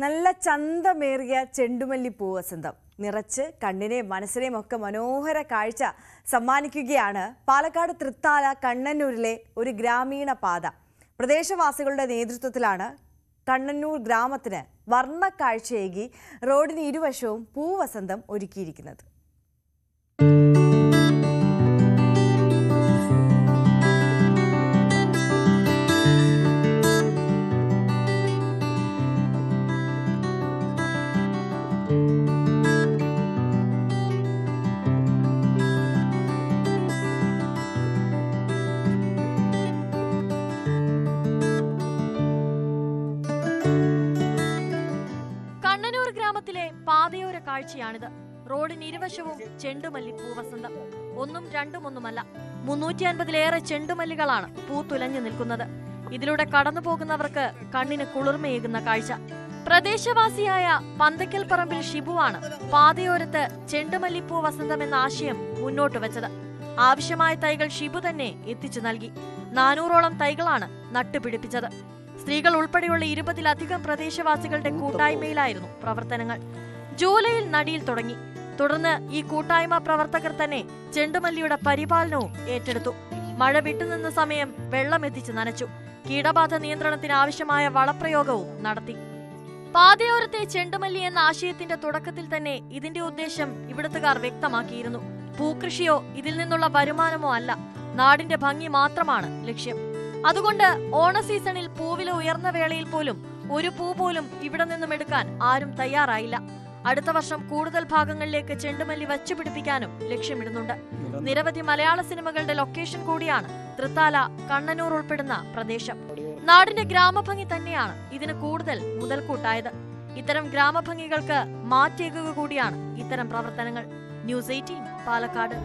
നല്ല ചന്തമേറിയ ചെണ്ടുമല്ലി പൂവസന്തം നിറച്ച് കണ്ണിനെയും മനസ്സിനെയും ഒക്കെ മനോഹര കാഴ്ച സമ്മാനിക്കുകയാണ് പാലക്കാട് തൃത്താല കണ്ണന്നൂരിലെ ഒരു ഗ്രാമീണ പാത. പ്രദേശവാസികളുടെ നേതൃത്വത്തിലാണ് കണ്ണന്നൂർ ഗ്രാമത്തിന് വർണ്ണക്കാഴ്ചയേകി റോഡിന് ഇരുവശവും പൂവസന്തം ഒരുക്കിയിരിക്കുന്നത്. കണ്ണന്നൂർ ഗ്രാമത്തിലെ പാതയോര കാഴ്ചയാണിത്. റോഡിന് ഇരുവശവും ചെണ്ടുമല്ലി പൂവസന്തം. ഒന്നും രണ്ടുമൊന്നുമല്ല, 350-ലേറെ ചെണ്ടുമല്ലികളാണ് പൂത്തുലഞ്ഞു നിൽക്കുന്നത്. ഇതിലൂടെ കടന്നു പോകുന്നവർക്ക് കണ്ണിന് കുളിർമയേകുന്ന കാഴ്ച. പ്രദേശവാസിയായ പന്തക്കൽ പറമ്പിൽ ഷിബുവാണ് പാതയോരത്ത് ചെണ്ടുമല്ലി പൂവസന്തം എന്ന ആശയം മുന്നോട്ട് വെച്ചത്. ആവശ്യമായ തൈകൾ ഷിബു തന്നെ എത്തിച്ചു നൽകി. 400ഓളം തൈകളാണ് നട്ടുപിടിപ്പിച്ചത്. സ്ത്രീകൾ ഉൾപ്പെടെയുള്ള 20-ലധികം പ്രദേശവാസികളുടെ കൂട്ടായ്മയിലായിരുന്നു പ്രവർത്തനങ്ങൾ. ജൂലൈയിൽ നടിയിൽ തുടങ്ങി. തുടർന്ന് ഈ കൂട്ടായ്മ പ്രവർത്തകർ തന്നെ ചെണ്ടുമല്ലിയുടെ പരിപാലനവും ഏറ്റെടുത്തു. മഴ വിട്ടുനിന്ന സമയം വെള്ളമെത്തിച്ച് നനച്ചു. കീടബാധ നിയന്ത്രണത്തിന് ആവശ്യമായ വളപ്രയോഗവും നടത്തി. പാതയോരത്തെ ചെണ്ടുമല്ലി എന്ന ആശയത്തിന്റെ തുടക്കത്തിൽ തന്നെ ഇതിന്റെ ഉദ്ദേശം ഇവിടുത്തുകാർ വ്യക്തമാക്കിയിരുന്നു. പൂക്കൃഷിയോ ഇതിൽ നിന്നുള്ള വരുമാനമോ അല്ല, നാടിന്റെ ഭംഗി മാത്രമാണ് ലക്ഷ്യം. അതുകൊണ്ട് ഓണ സീസണിൽ പൂവില ഉയർന്ന വേളയിൽ പോലും ഒരു പൂ പോലും ഇവിടെ നിന്നും എടുക്കാൻ ആരും തയ്യാറായില്ല. അടുത്ത വർഷം കൂടുതൽ ഭാഗങ്ങളിലേക്ക് ചെണ്ടുമല്ലി വച്ചുപിടിപ്പിക്കാനും ലക്ഷ്യമിടുന്നുണ്ട്. നിരവധി മലയാള സിനിമകളുടെ ലൊക്കേഷൻ കൂടിയാണ് തൃത്താല, കണ്ണന്നൂർ ഉൾപ്പെടുന്ന പ്രദേശം. നാടിന്റെ ഗ്രാമഭംഗി തന്നെയാണ് ഇതിന് കൂടുതൽ മുതൽക്കൂട്ടായത്. ഇത്തരം ഗ്രാമഭംഗികൾക്ക് മാറ്റേകുക കൂടിയാണ് ഇത്തരം പ്രവർത്തനങ്ങൾ. ന്യൂസ് 18 പാലക്കാട്.